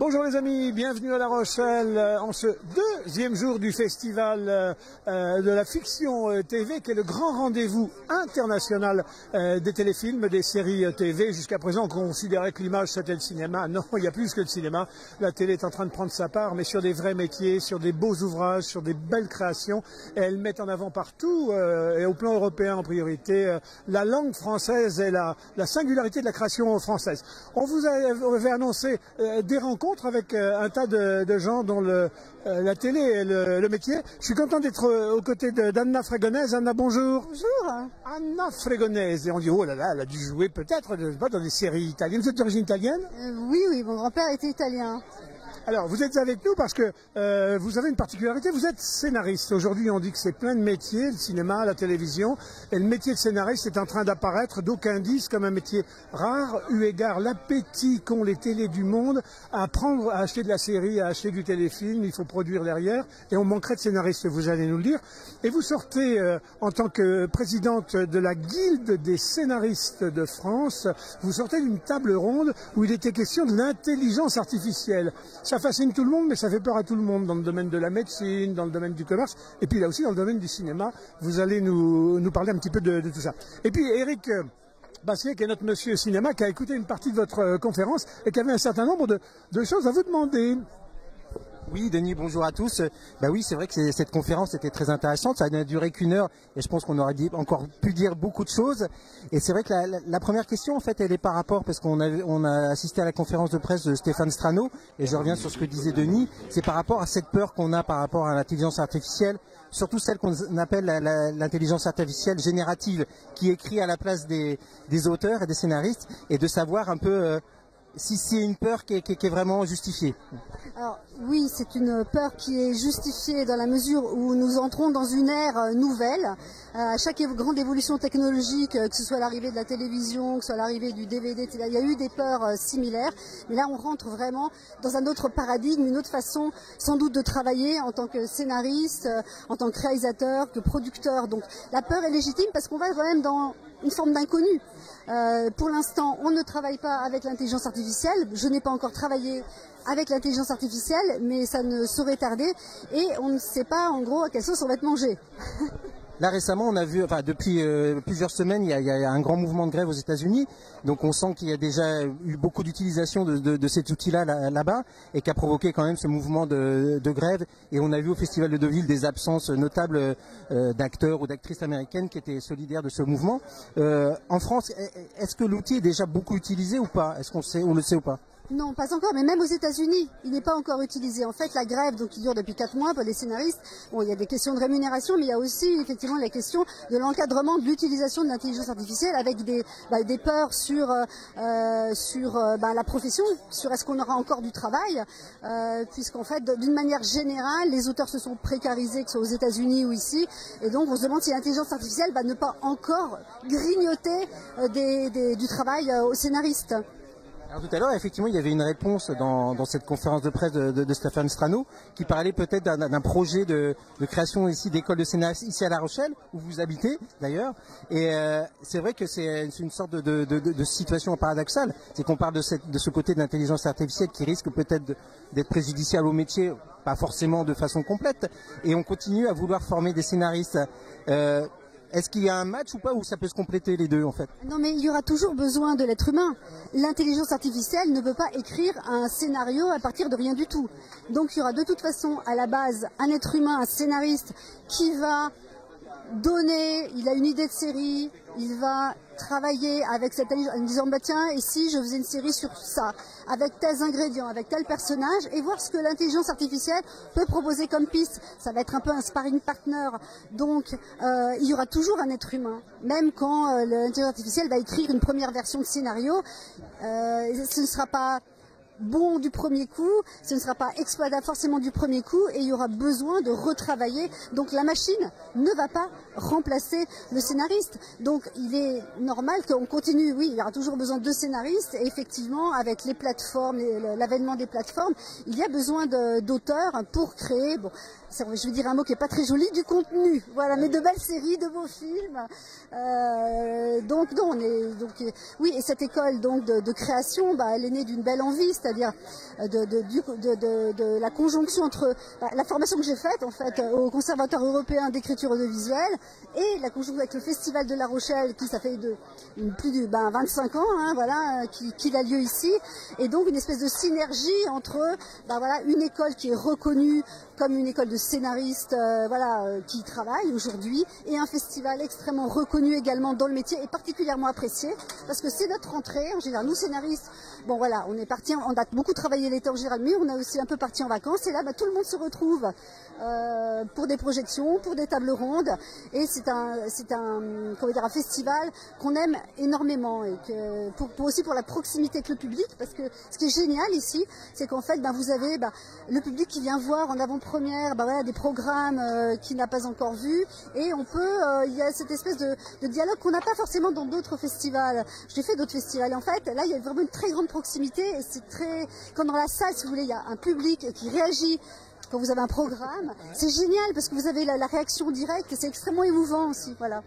Bonjour les amis, bienvenue à La Rochelle en ce deuxième jour du festival de la fiction TV qui est le grand rendez-vous international des téléfilms, des séries TV. Jusqu'à présent on considérait que l'image c'était le cinéma. Non, il y a plus que le cinéma. La télé est en train de prendre sa part, mais sur des vrais métiers, sur des beaux ouvrages, sur des belles créations. Et elles mettent en avant partout, et au plan européen en priorité, la langue française et la singularité de la création française. On vous avait annoncé des rencontres avec un tas de gens dont la télé est le métier. Je suis content d'être aux côtés d'Anna Fregonese. Anna, bonjour. Bonjour. Anna Fregonese. Et on dit, oh là là, elle a dû jouer peut-être dans des séries italiennes. Vous êtes d'origine italienne? Oui, mon grand-père était italien. Alors, vous êtes avec nous parce que vous avez une particularité, vous êtes scénariste. Aujourd'hui, on dit que c'est plein de métiers, le cinéma, la télévision, et le métier de scénariste est en train d'apparaître, d'aucuns disent, comme un métier rare, eu égard l'appétit qu'ont les télés du monde à prendre, à acheter de la série, à acheter du téléfilm, il faut produire derrière, et on manquerait de scénaristes, vous allez nous le dire. Et vous sortez, en tant que présidente de la Guilde des scénaristes de France, vous sortez d'une table ronde où il était question de l'intelligence artificielle. Ça fascine tout le monde, mais ça fait peur à tout le monde dans le domaine de la médecine, dans le domaine du commerce, et puis là aussi dans le domaine du cinéma. Vous allez nous parler un petit peu de tout ça. Et puis Eric Bassier, qui est notre monsieur cinéma, qui a écouté une partie de votre conférence et qui avait un certain nombre de choses à vous demander. Oui, Denis, bonjour à tous. Bah oui, c'est vrai que cette conférence était très intéressante. Ça n'a duré qu'1 heure et je pense qu'on aurait encore pu dire beaucoup de choses. Et c'est vrai que la première question, en fait, elle est par rapport, parce qu'on a assisté à la conférence de presse de Stéphane Strano, et je reviens sur ce que disait Denis, c'est par rapport à cette peur qu'on a par rapport à l'intelligence artificielle, surtout celle qu'on appelle l'intelligence artificielle générative, qui écrit à la place des auteurs et des scénaristes, et de savoir un peu si c'est une peur qui est vraiment justifiée. Alors oui, c'est une peur qui est justifiée dans la mesure où nous entrons dans une ère nouvelle. À chaque grande évolution technologique, que ce soit l'arrivée de la télévision, que ce soit l'arrivée du DVD, il y a eu des peurs similaires. Mais là, on rentre vraiment dans un autre paradigme, une autre façon sans doute de travailler en tant que scénariste, en tant que réalisateur, que producteur. Donc la peur est légitime parce qu'on va quand même dans une forme d'inconnu. Pour l'instant, on ne travaille pas avec l'intelligence artificielle. Je n'ai pas encore travaillé avec l'intelligence artificielle, mais ça ne saurait tarder. Et on ne sait pas, en gros, à quelle sauce on va être mangé. Là récemment, on a vu, enfin depuis plusieurs semaines, il y a un grand mouvement de grève aux États-Unis. Donc on sent qu'il y a déjà eu beaucoup d'utilisation de cet outil-là là-bas, et qui a provoqué quand même ce mouvement de grève. Et on a vu au Festival de Deauville des absences notables d'acteurs ou d'actrices américaines qui étaient solidaires de ce mouvement. En France, est-ce que l'outil est déjà beaucoup utilisé ou pas? Est-ce on le sait ou pas? Non, pas encore, mais même aux États-Unis, il n'est pas encore utilisé. En fait, la grève, donc, qui dure depuis 4 mois pour les scénaristes, bon, il y a des questions de rémunération, mais il y a aussi effectivement la question de l'encadrement de l'utilisation de l'intelligence artificielle avec des peurs sur la profession, sur est-ce qu'on aura encore du travail, puisqu'en fait, d'une manière générale, les auteurs se sont précarisés, que ce soit aux États-Unis ou ici, et donc on se demande si l'intelligence artificielle va ne pas encore grignoter du travail aux scénaristes. Alors tout à l'heure, effectivement, il y avait une réponse dans cette conférence de presse de Stéphane Strano qui parlait peut-être d'un projet de création ici d'école de scénaristes ici à La Rochelle, où vous habitez d'ailleurs. Et c'est vrai que c'est une sorte de situation paradoxale. C'est qu'on parle de ce côté de l'intelligence artificielle qui risque peut-être d'être préjudiciable au métier, pas forcément de façon complète. Et on continue à vouloir former des scénaristes. Est-ce qu'il y a un match ou pas, ou ça peut se compléter les deux en fait? Non, mais il y aura toujours besoin de l'être humain. L'intelligence artificielle ne peut pas écrire un scénario à partir de rien du tout. Donc il y aura de toute façon à la base un être humain, un scénariste qui va donner, il a une idée de série, il va travailler avec cette intelligence en disant bah tiens, et si je faisais une série sur ça, avec tels ingrédients, avec tel personnage, et voir ce que l'intelligence artificielle peut proposer comme piste. Ça va être un peu un sparring partner. Donc il y aura toujours un être humain, même quand l'intelligence artificielle va écrire une première version de scénario, ce ne sera pas bon du premier coup, ce ne sera pas exploitable forcément du premier coup, et il y aura besoin de retravailler. Donc la machine ne va pas remplacer le scénariste. Donc il est normal qu'on continue. Oui, il y aura toujours besoin de scénaristes, et effectivement avec les plateformes, l'avènement des plateformes, il y a besoin d'auteurs pour créer, bon, je vais dire un mot qui n'est pas très joli, du contenu, voilà, mais de belles séries, de beaux films. Oui, et cette école donc de création, bah, elle est née d'une belle envie, c'est-à-dire c'est-à-dire de la conjonction entre la formation que j'ai faite en fait au Conservatoire européen d'écriture audiovisuelle et la conjonction avec le Festival de La Rochelle, qui ça fait plus de 25 ans, hein, voilà, qu'il a lieu ici, et donc une espèce de synergie entre voilà, une école qui est reconnue comme une école de scénaristes qui y travaille aujourd'hui, et un festival extrêmement reconnu également dans le métier et particulièrement apprécié, parce que c'est notre rentrée. En général, nous scénaristes, bon voilà, on a beaucoup travaillé l'été en général, mais on a aussi un peu parti en vacances, et là tout le monde se retrouve pour des projections, pour des tables rondes, et c'est un festival qu'on aime énormément, et que aussi pour la proximité avec le public, parce que ce qui est génial ici, c'est qu'en fait vous avez le public qui vient voir en avant-première voilà, des programmes qu'il n'a pas encore vus, et on peut, il y a cette espèce de dialogue qu'on n'a pas forcément dans d'autres festivals. J'ai fait d'autres festivals, et en fait là il y a vraiment une très grande proximité, et c'est très, comme dans la salle si vous voulez, il y a un public qui réagit quand vous avez un programme. C'est génial parce que vous avez la réaction directe, et c'est extrêmement émouvant aussi, voilà.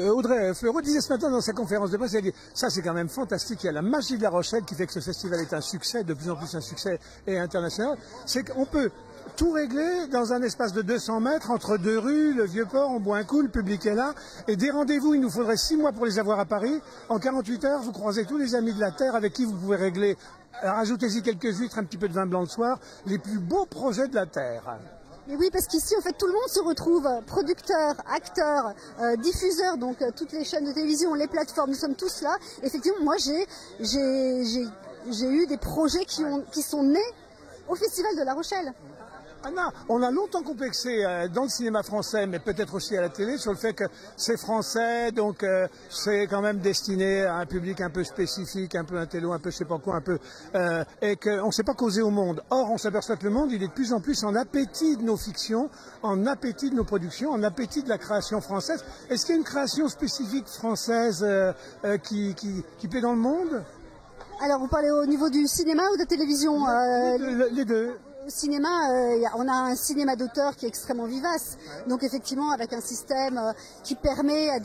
Audrey Fleurot disait ce matin dans sa conférence de presse, elle dit, ça c'est quand même fantastique, il y a la magie de La Rochelle qui fait que ce festival est un succès, de plus en plus un succès et international, c'est qu'on peut tout régler dans un espace de 200 mètres entre deux rues, le Vieux-Port, on boit un coup, le public est là, et des rendez-vous, il nous faudrait 6 mois pour les avoir à Paris. En 48 heures, vous croisez tous les amis de la Terre avec qui vous pouvez régler, rajoutez-y quelques huîtres, un petit peu de vin blanc le soir, les plus beaux projets de la Terre. Mais oui, parce qu'ici, en fait, tout le monde se retrouve, producteurs, acteurs, diffuseurs, donc toutes les chaînes de télévision, les plateformes, nous sommes tous là. Effectivement, moi, j'ai eu des projets qui sont nés au Festival de La Rochelle. Anna, on a longtemps complexé dans le cinéma français, mais peut-être aussi à la télé, sur le fait que c'est français, donc c'est quand même destiné à un public un peu spécifique, un peu intello, un peu je sais pas quoi, un peu, et qu'on ne sait pas causer au monde. Or, on s'aperçoit que le monde, il est de plus en plus en appétit de nos fictions, en appétit de nos productions, en appétit de la création française. Est-ce qu'il y a une création spécifique française qui plaît dans le monde? Alors, vous parlez au niveau du cinéma ou de la télévision? Les deux. Au cinéma, on a un cinéma d'auteur qui est extrêmement vivace. Donc effectivement, avec un système qui permet à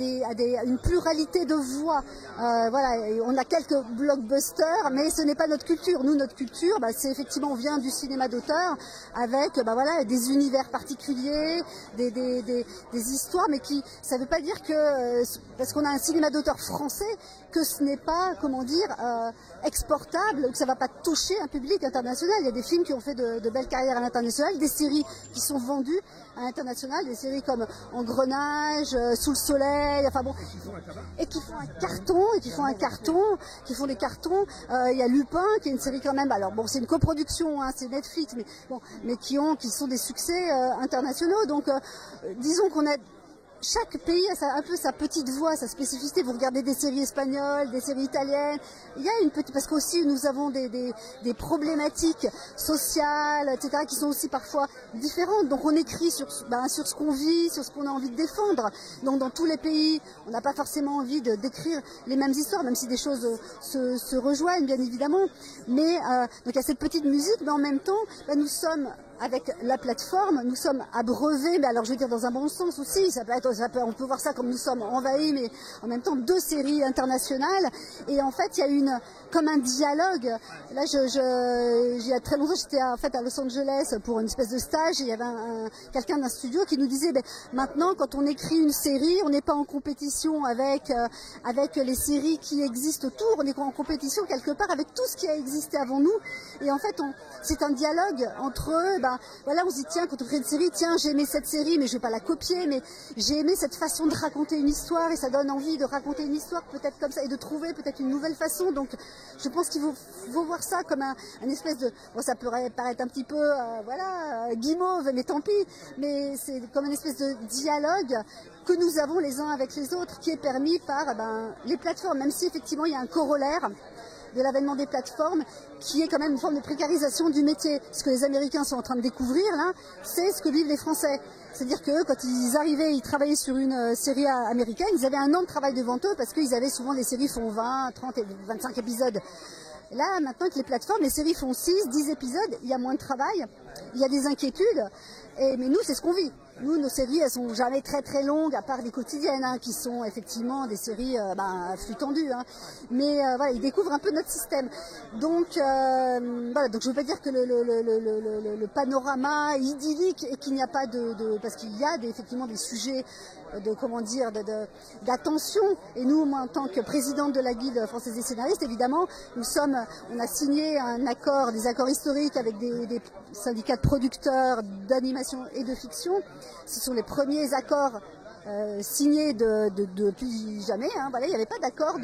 une pluralité de voix. Voilà, on a quelques blockbusters, mais ce n'est pas notre culture. Nous, notre culture, c'est effectivement, on vient du cinéma d'auteur avec voilà, des univers particuliers, des histoires, mais ça ne veut pas dire que, parce qu'on a un cinéma d'auteur français, que ce n'est pas, comment dire, exportable, que ça ne va pas toucher un public international. Il y a des films qui ont fait de belles carrières à l'international, des séries qui sont vendues à l'international, des séries comme Engrenage, Sous le soleil, enfin bon, et qui font un carton, qui font des cartons. Il y a Lupin, qui est une série quand même, alors bon, c'est une coproduction, hein, c'est Netflix, mais bon, mais qui sont des succès internationaux. Donc, disons qu'on a chaque pays a un peu sa petite voix, sa spécificité. Vous regardez des séries espagnoles, des séries italiennes. Il y a une petite, parce qu'aussi nous avons des problématiques sociales, etc., qui sont aussi parfois différentes. Donc on écrit sur ce qu'on vit, sur ce qu'on a envie de défendre. Donc dans tous les pays, on n'a pas forcément envie d'écrire les mêmes histoires, même si des choses se rejoignent, bien évidemment. Mais donc il y a cette petite musique, mais en même temps, nous sommes avec la plateforme, nous sommes abreuvés, mais alors je veux dire dans un bon sens aussi, on peut voir ça comme nous sommes envahis, mais en même temps 2 séries internationales, et en fait il y a comme un dialogue. Là, il y a très longtemps, j'étais en fait à Los Angeles pour une espèce de stage, et il y avait quelqu'un d'un studio qui nous disait, maintenant quand on écrit une série, on n'est pas en compétition avec les séries qui existent autour, on est en compétition quelque part avec tout ce qui a existé avant nous, et en fait c'est un dialogue entre eux. Voilà, on se dit, tiens, quand on crée une série, tiens, j'ai aimé cette série, mais je vais pas la copier, mais j'ai aimé cette façon de raconter une histoire, et ça donne envie de raconter une histoire peut-être comme ça, et de trouver peut-être une nouvelle façon. Donc je pense qu'il faut voir ça comme un espèce de, bon, ça pourrait paraître un petit peu guimauve, mais tant pis, mais c'est comme une espèce de dialogue que nous avons les uns avec les autres, qui est permis par les plateformes, même si effectivement il y a un corollaire de l'avènement des plateformes, qui est quand même une forme de précarisation du métier. Ce que les Américains sont en train de découvrir, là, c'est ce que vivent les Français. C'est-à-dire que quand ils arrivaient, ils travaillaient sur une série américaine, ils avaient un an de travail devant eux, parce qu'ils avaient souvent, les séries font 20, 30 et 25 épisodes. Et là, maintenant que les plateformes, les séries font 6, 10 épisodes, il y a moins de travail, il y a des inquiétudes, mais nous, c'est ce qu'on vit. Nous, nos séries, elles sont jamais très très longues, à part des quotidiennes, hein, qui sont effectivement des séries à flux tendu. Hein. Mais voilà, ils découvrent un peu notre système. Donc, voilà, donc je ne veux pas dire que le panorama est idyllique et qu'il n'y a pas parce qu'il y a effectivement des sujets d'attention. Et nous, moi, en tant que présidente de la Guilde française des scénaristes, évidemment, on a signé des accords historiques avec des syndicats de producteurs d'animation et de fiction. Ce sont les premiers accords signés depuis jamais. Hein. Voilà, il n'y avait pas d'accord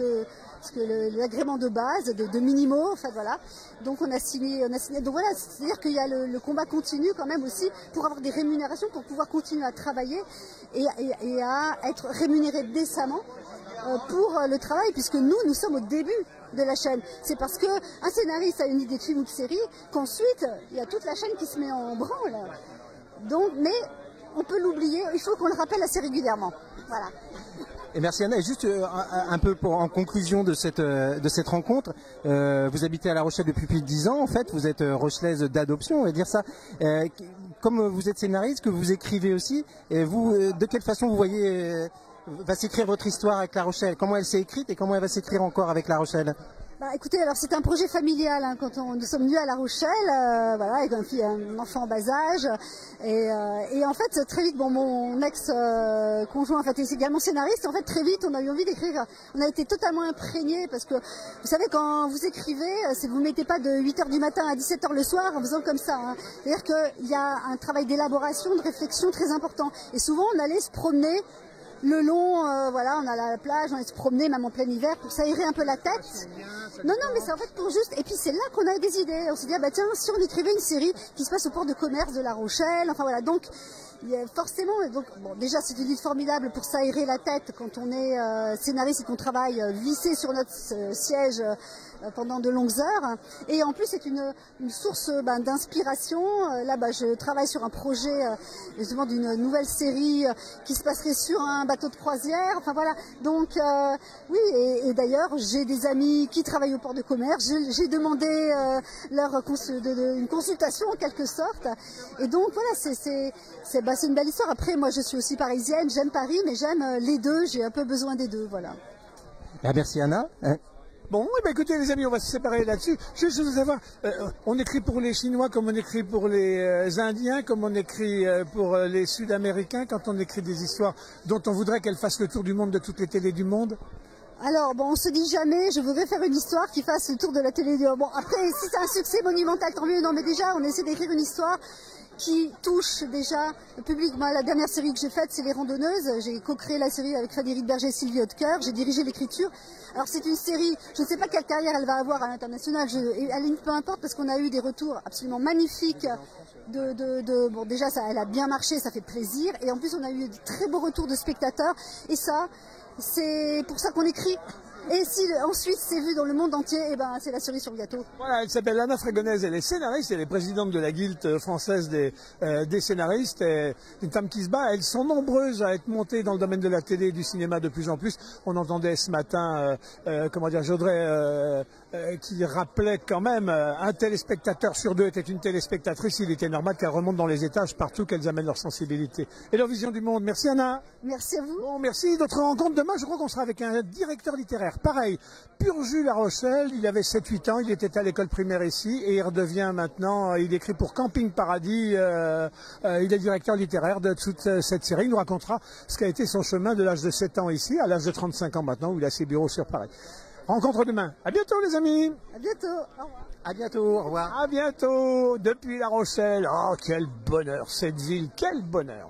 parce que l'agrément de base, de minimaux, en fait, voilà. Donc on a signé. Donc voilà, c'est-à-dire qu'il y a le combat continu quand même aussi pour avoir des rémunérations, pour pouvoir continuer à travailler et à être rémunéré décemment pour le travail, puisque nous sommes au début de la chaîne. C'est parce qu'un scénariste a une idée de film ou de série qu'ensuite il y a toute la chaîne qui se met en branle. Donc, mais on peut l'oublier, il faut qu'on le rappelle assez régulièrement. Voilà. Et merci Anna. Et juste un peu en conclusion de cette rencontre, vous habitez à La Rochelle depuis plus de 10 ans en fait, vous êtes rochelaise d'adoption, on va dire ça. Comme vous êtes scénariste, que vous écrivez aussi, et vous, de quelle façon vous voyez va s'écrire votre histoire avec La Rochelle? Comment elle s'est écrite et comment elle va s'écrire encore avec La Rochelle? Bah, écoutez, alors c'est un projet familial hein, quand nous sommes venus à La Rochelle, voilà, avec un enfant en bas âge, et en fait très vite, mon ex-conjoint en fait est également scénariste, et en fait très vite on a eu envie d'écrire, on a été totalement imprégnés parce que vous savez quand vous écrivez, vous ne mettez pas de 8h du matin à 17h le soir en faisant comme ça, hein. C'est-à-dire qu'il y a un travail d'élaboration, de réflexion très important, et souvent on allait se promener le long, voilà, on allait à la plage, on allait se promener même en plein hiver pour s'aérer un peu la tête. Non, mais c'est en fait pour juste. Et puis c'est là qu'on a des idées. On s'est dit, ah bah tiens, si on écrivait une série qui se passe au port de commerce de La Rochelle, enfin voilà. Donc, forcément, donc, bon, déjà c'est une idée formidable pour s'aérer la tête quand on est scénariste et qu'on travaille vissé sur notre siège pendant de longues heures. Et en plus, c'est une source d'inspiration. Là, je travaille sur un projet justement d'une nouvelle série qui se passerait sur un bateau de croisière. Enfin voilà. Donc oui, et d'ailleurs, j'ai des amis qui travaillent au port de commerce. J'ai demandé une consultation en quelque sorte. Et donc voilà, c'est une belle histoire. Après, moi, je suis aussi parisienne. J'aime Paris, mais j'aime les deux. J'ai un peu besoin des deux. Voilà. Merci Anna. Bon, écoutez les amis, on va se séparer là-dessus. Juste, je veux savoir, on écrit pour les Chinois comme on écrit pour les Indiens, comme on écrit pour les Sud-Américains, quand on écrit des histoires dont on voudrait qu'elles fassent le tour du monde de toutes les télés du monde. Alors, on se dit jamais, je voudrais faire une histoire qui fasse le tour de la télé. Bon, après, si c'est un succès monumental, tant mieux. Non, mais déjà, on essaie d'écrire une histoire qui touche déjà le public. Moi, la dernière série que j'ai faite, c'est Les Randonneuses. J'ai co-créé la série avec Frédéric Berger et Sylvie Hautecoeur. J'ai dirigé l'écriture. Alors, c'est une série, je ne sais pas quelle carrière elle va avoir à l'international. À la limite, peu importe, parce qu'on a eu des retours absolument magnifiques. Bon, déjà, elle a bien marché, ça fait plaisir. Et en plus, on a eu de très beaux retours de spectateurs. Et ça, c'est pour ça qu'on écrit. Et si ensuite c'est vu dans le monde entier, c'est la cerise sur le gâteau. Voilà, elle s'appelle Anna Frégonèse, elle est scénariste, elle est présidente de la Guilde française des scénaristes, et une femme qui se bat. Elles sont nombreuses à être montées dans le domaine de la télé et du cinéma de plus en plus. On entendait ce matin, Jodrey qui rappelait quand même un téléspectateur sur deux était une téléspectatrice. Il était normal qu'elles remontent dans les étages partout, qu'elles amènent leur sensibilité et leur vision du monde. Merci Anna. Merci à vous. Bon, merci. Notre rencontre demain, je crois qu'on sera avec un directeur littéraire. Pareil, Purju La Rochelle, il avait 7-8 ans, il était à l'école primaire ici et il redevient maintenant, il écrit pour Camping Paradis, il est directeur littéraire de toute cette série. Il nous racontera ce qu'a été son chemin de l'âge de 7 ans ici à l'âge de 35 ans maintenant où il a ses bureaux sur Paris. Rencontre demain. À bientôt les amis. À bientôt. Au revoir. À bientôt. Au revoir. À bientôt depuis La Rochelle. Oh, quel bonheur cette ville, quel bonheur.